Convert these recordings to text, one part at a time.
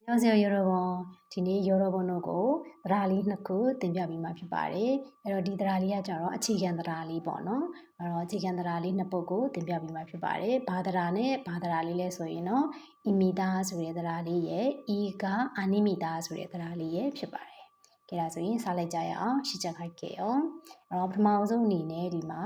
안녕하세요 여러분. 디니 여러분하고 드라리 넣고 땡겨비만 피바래. 에러 디 드라리야 저러 아치견 드라리 보노. 에러 아치견 드라리 넣고 땡겨비만 피바래. 바드라네 바드라리래 소이노. 이미다 소리 드라리에 이가 아닙니다 소리 드라리에 피바래. ကဲဒါဆိုရင်စလိုက်ကြရအောင်ရှင်းချက်ခိုက်ခဲ့ရောအဲ့တော့ပထမဆုံးအနေနဲ့ဒီမှာ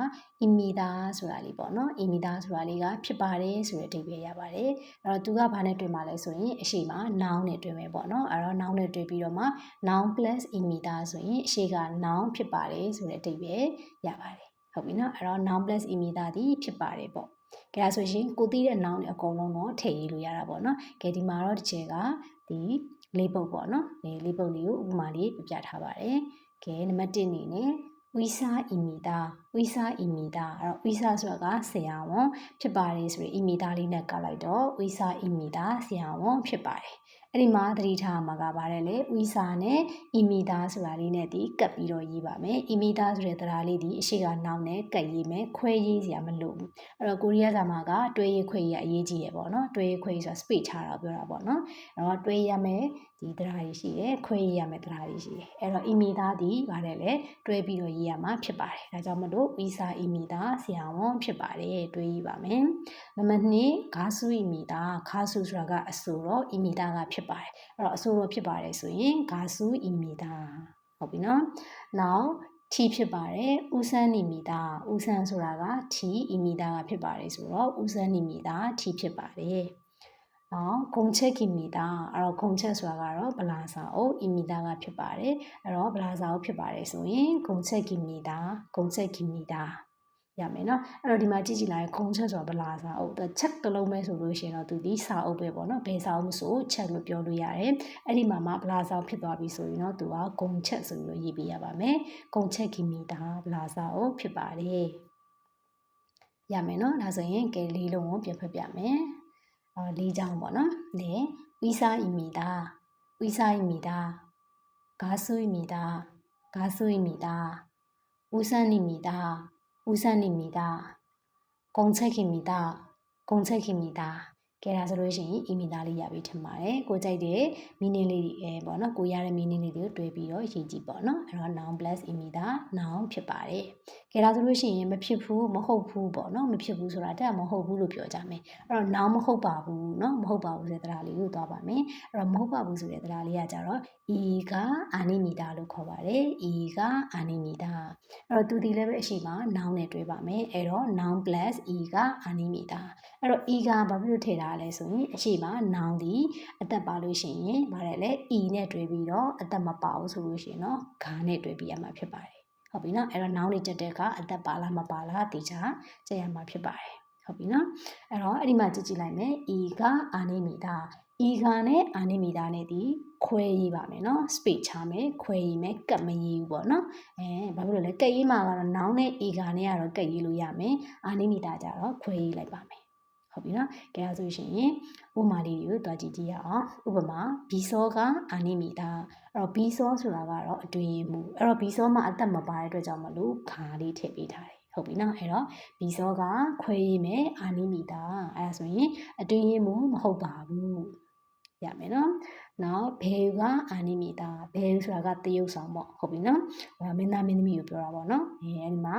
imida ဆိုတာလေးပေါ့နော် imida ဆိုတာလေးကဖြစ်ပါတယ်ဆိုတဲ့အဓိပ္ပာယ်ရပါတယ်အဲ့တော့သူကဘာနဲ့တွေ့မှာလဲဆိုရင်အရှိမ noun နဲ့တွေ့မယ်ပေါ့နော်အဲ့တော့ noun နဲ့တွေ့ပြီးတော့မှ noun plus imida ဆိုရင်အရှိက noun ဖြစ်ပါတယ်ဆိုတဲ့အဓိပ္ပာယ်ရပါတယ်ဟုတ်ပြီနော်အဲ့တော့ noun plus imida ဒီဖြစ်ပါတယ်ပေါ့ကဲဒါဆိုရင်ကိုသိတဲ့ noun တွေအကုန်လုံးတော့ထည့်ရေးလို့ရတာပေါ့နော်ကဲဒီမှာတော့တစ်ချက်ကဒီလေးပုတ်ပေါ့နော်လေးပုတ်လေးကိုဥပမာလေးပြပြထားပါတယ်ကဲနံပါတ်1အနေနဲ့ဝိစာအီမီတာဝိစာအီမီတာအဲ့တော့ဝိစာဆိုတာကဆရာဝန်ဖြစ်ပါတယ်ဆိုရင်အီမီတာလေးနဲ့ကပ်လိုက်တော့ဝိစာအီမီတာဆရာဝန်ဖြစ်ပါတယ်အဲ့ဒီမှာသတိထားမှာကပါတယ်လေဝိစာနဲ့အီမီတာဆိုတာလေးနဲ့ဒီကပ်ပြီးတော့ရေးပါမယ်အီမီတာဆိုတဲ့တရားလေးဒီအရှိကနောက်နဲ့ကပ်ရေးမယ်ခွဲရေးစရာမလိုဘူးအဲ့တော့ကိုရီးယားစာမှာကတွဲရေးခွဲရေးအရေးကြီးရပေါ့နော်တွဲရေးခွဲရေးဆိုတာ space ချတာပြောတာပေါ့နော်အဲ့တော့တွဲရမယ်ဒီတရားကြီးရှိတယ်ခွဲရေးရမယ်တရားကြီးရှိတယ်အဲ့တော့အီမီတာဒီပါတယ်လေတွဲပြီးတော့ရေးရမှာဖြစ်ပါတယ်ဒါကြောင့်မလို့ဝိစာအီမီတာဆရာဝန်ဖြစ်ပါတယ်တွဲရေးပါမယ်နံပါတ်2ဂါဆူအီမီတာဂါဆူဆိုတာကအဆိုတော့အီမီတာကဖြစ်ပါတယ်အဲ့တော့အဆိုတော့ဖြစ်ပါတယ်ဆိုရင်ဂါဆူအီမီတာဟုတ်ပြီနော်နောက်ထီဖြစ်ပါတယ်ဦးစန်းနီမီတာဦးစန်းဆိုတာကထီအီမီတာကဖြစ်ပါတယ်ဆိုတော့ဦးစန်းနီမီတာထီဖြစ်ပါတယ်နော်ဂုံချက်ကီမီတာအဲ့တော့ဂုံချက်ဆိုတာကတော့ဗလာစာအုပ်အီမီတာကဖြစ်ပါတယ်အဲ့တော့ဗလာစာအုပ်ဖြစ်ပါတယ်ဆိုရင်ဂုံချက်ကီမီတာဂုံချက်ကီမီတာရမယ်နော်အဲ့တော့ဒီမှာကြည့်ကြည့်လိုက်ဂုံချက်ဆိုတာဗလာစာအုပ်ချက်တစ်လုံးပဲဆိုလို့ရှိရင်တော့သူဒီစာအုပ်ပဲပေါ့နော်ဘယ်စာအုပ်မဆိုချက်လို့ပြောလို့ရတယ်အဲ့ဒီမှာမှဗလာစာအုပ်ဖြစ်သွားပြီဆိုရင်တော့သူကဂုံချက်ဆိုပြီးရေးပေးရပါမယ်ဂုံချက်ကီမီတာဗလာစာအုပ်ဖြစ်ပါတယ်ရမယ်နော်ဒါဆိုရင်ကဲလေးလုံးကိုပြန်ဖတ်ပြမယ်လေးချောင်းပေါ့နော်네 의사입니다 의사입니다 가수입니다 가수입니다 우산입니다 우산입니다 공책입니다 공책입니다ကဲဒါဆိုလို့ရှိရင်အီမီတာလေးရပြီထင်ပါတယ်ကိုကြိုက်တဲ့မီနင်းလေးတွေပေါ့နော်ကိုရတဲ့မီနင်းလေးတွေကိုတွဲပြီးတော့ရေးကြည့်ပေါ့နော်အဲ့တော့ noun plus အီမီတာ noun ဖြစ်ပါတယ်ကဲဒါဆိုလို့ရှိရင်မဖြစ်ဘူးမဟုတ်ဘူးပေါ့နော်မဖြစ်ဘူးဆိုတာတက်မဟုတ်ဘူးလို့ပြောကြမယ်အဲ့တော့ noun မဟုတ်ပါဘူးเนาะမဟုတ်ပါဘူးဆိုတဲ့တရားလေးကိုသွားပါမယ်အဲ့တော့မဟုတ်ပါဘူးဆိုတဲ့တရားလေးကကြတော့ဤကအာနိမီတာလို့ခေါ်ပါတယ်ဤကအာနိမီတာအဲ့တော့သူဒီလည်းပဲအရှိမ noun နဲ့တွဲပါမယ်အဲ့တော့ noun plus ဤကအာနိမီတာအဲ့တော့ဤကဘာဖြစ်လို့ထည့်တာလဲဆိုရင်အရှိမ noun ဒီအသက်ပါလို့ရှိရင်ဗါတယ်လေဤနဲ့တွဲပြီးတော့အသက်မပါဘူးဆိုလို့ရှိရင်တော့ဂါနဲ့တွဲပြီးရမှာဖြစ်ပါတယ်ဟုတ်ပြီနော်အဲ့တော့ noun လေးတက်တဲ့ကအသက်ပါလားမပါလားတေချာကြည့်ရမှာဖြစ်ပါတယ်ဟုတ်ပြီနော်အဲ့တော့အဲ့ဒီမှာကြည့်ကြည့်လိုက်မယ်ဤကအာနိမီတာဤကနဲ့အာနိမီတာနဲ့ဒီခွဲရေးပါမယ်နော် space ချမယ်ခွဲရေးမယ်ကတ်မရေးဘူးပေါ့နော်ဘာဖြစ်လို့လဲကတ်ရေးမှာကတော့ noun နဲ့ဤကနဲ့ကတော့ကတ်ရေးလို့ရမယ်အာနိမီတာကြတော့ခွဲရေးလိုက်ပါမယ်ဟုတ်ပြီနော်ကဲဒါဆိုရှင်ဥပမာလေးတွေကိုတွားကြည့်ကြရအောင်ဥပမာဘီစောကအာနိမီတာအဲ့တော့ဘီစောဆိုတာကတော့အတွင်းရေးမှုအဲ့တော့ဘီစောမှာအသက်မပါတဲ့အတွက်ကြောင့်မလို့ခါလေးထည့်ပေးထားတယ်ဟုတ်ပြီနော်အဲ့တော့ဘီစောကခွဲရေးမယ်အာနိမီတာအဲ့ဒါဆိုရင်အတွင်းရေးမှုမဟုတ်ပါဘူးရမယ်နော်နောက်ဘေကအာနိမီတာဘေဆိုတာကတရုပ်ဆောင်ပေါ့ဟုတ်ပြီနော်မင်းသားမင်းသမီးကိုပြောတာပေါ့နော်အဲ့ဒီမှာ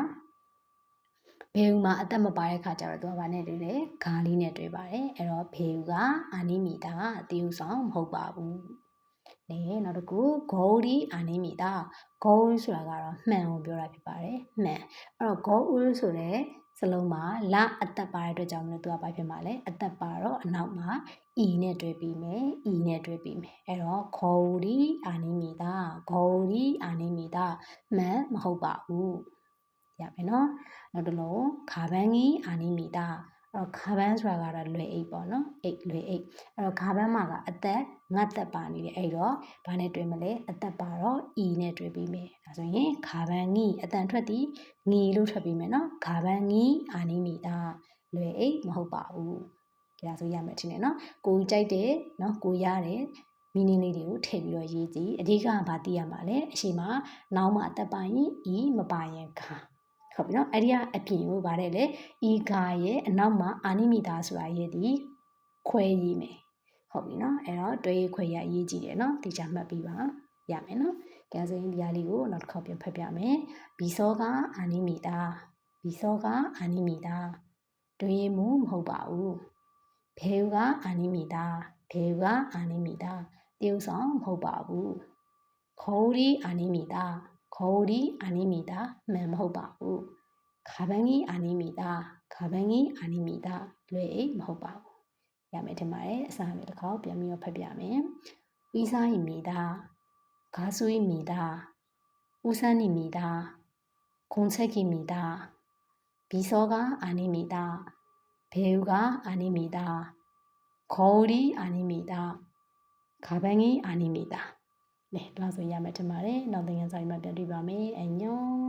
ဘေဦးမှာအသက်မပါတဲ့ခါကျတော့သူကဘာနဲ့တွေ့လဲဂါလေးနဲ့တွေ့ပါတယ်အဲ့တော့ဘေဦးကအာနိမီတာတရုပ်ဆောင်မဟုတ်ပါဘူးနောက်တစ်ခုဂေါဒီအာနိမီတာဂေါဆိုတာကတော့မှန်ကိုပြောတာဖြစ်ပါတယ်မှန်အဲ့တော့ဂေါဦးဆိုတဲ့စလုံးမှာလအသက်ပါတဲ့အတွက်ကြောင့်မလို့သူကဘာဖြစ်မှာလဲအသက်ပါတော့အနောက်မှာဤနဲ့တွဲပြီးမယ်ဤနဲ့တွဲပြီးမယ်အဲ့တော့ဂေါဒီအာနိမီတာဂေါဒီအာနိမီတာမှန်မဟုတ်ပါဘူးရမယ်နော်နောက်တစ်လုံးခါပန်းကြီးအာနိမီတာအဲ့တော့ခါပန်းဆိုတာကတော့လွယ်အိတ်ပေါ့နော်အိတ်လွယ်အိတ်အဲ့တော့ခါပန်းမှာကအသက်ငတ်သက်ပါနေတယ်အဲ့တော့ဘာနဲ့တွဲမလဲအသက်ပါတော့ဤနဲ့တွဲပြီးမယ်ဒါဆိုရင်ခါပန်းကြီးအတန်ထွက်သည်ငီလို့ထွက်ပြီးမယ်နော်ခါပန်းကြီးအာနိမီတာလွယ်အိတ်မဟုတ်ပါဘူးဒါဆိုရမယ်ထင်တယ်နော်ကိုကြိုက်တယ်နော်ကိုရတယ်မီနင်းလေးတွေကိုထည့်ပြီးတော့ရေးကြည့်အဓိကဘာသိရမှာလဲအရှိမနောက်မှာအသက်ပါရင်ဤမပါရင်ခါဟုတ်ပြီနော်အဲ့ဒီကအပြင်ကိုဗါတယ်လေဤဂါရဲ့အနောက်မှာအာနိမီတာဆိုတာရဲ့ဒီခွဲရေးမယ် ဟုတ်ပြီနော်အဲ့တော့တွဲရေးခွဲရအရေးကြီးတယ်နော်တေချာမှတ်ပြီးပါရမယ်နော်ကဲဆိုရင်ဒီဟာလေးကိုနောက်တစ်ခေါက်ပြန်ဖတ်ပြမယ်ဘီစောကအာနိမီတာဘီစောကအာနိမီတာတွဲရေးမှုမဟုတ်ပါဘူးဘေယူကအာနိမီတာဘေယူကအာနိမီတာတရုပ်ဆောင်မဟုတ်ပါဘူးခေါ်ရီအာနိမီတာခေါ်ရီအာနိမီတာမှန်မဟုတ်ပါဘူးခါပန်းကြီးအာနိမီတာခါပန်းကြီးအာနိမီတာလွယ်အိတ်မဟုတ်ပါဘူးရမယ်ထင်ပါတယ်အစားလေးတစ်ခေါက်ပြန်ပြီးတော့ဖတ်ပြမယ်ဝီဆိုင်မီတာဂါဆွေးမီတာဦးစန်းနီမီတာဂုံချက်ကီမီတာဘီစောကအာနိမီတာဘေယူကအာနိမီတာခေါ်ရီအာနိမီတာခါပန်းကြီးအာနိမီတာလေတော့ဆိုရမယ်ထင်ပါတယ်နောက်သင်ခန်းစာမှာပြန်တွေ့ပါမယ်အညွန်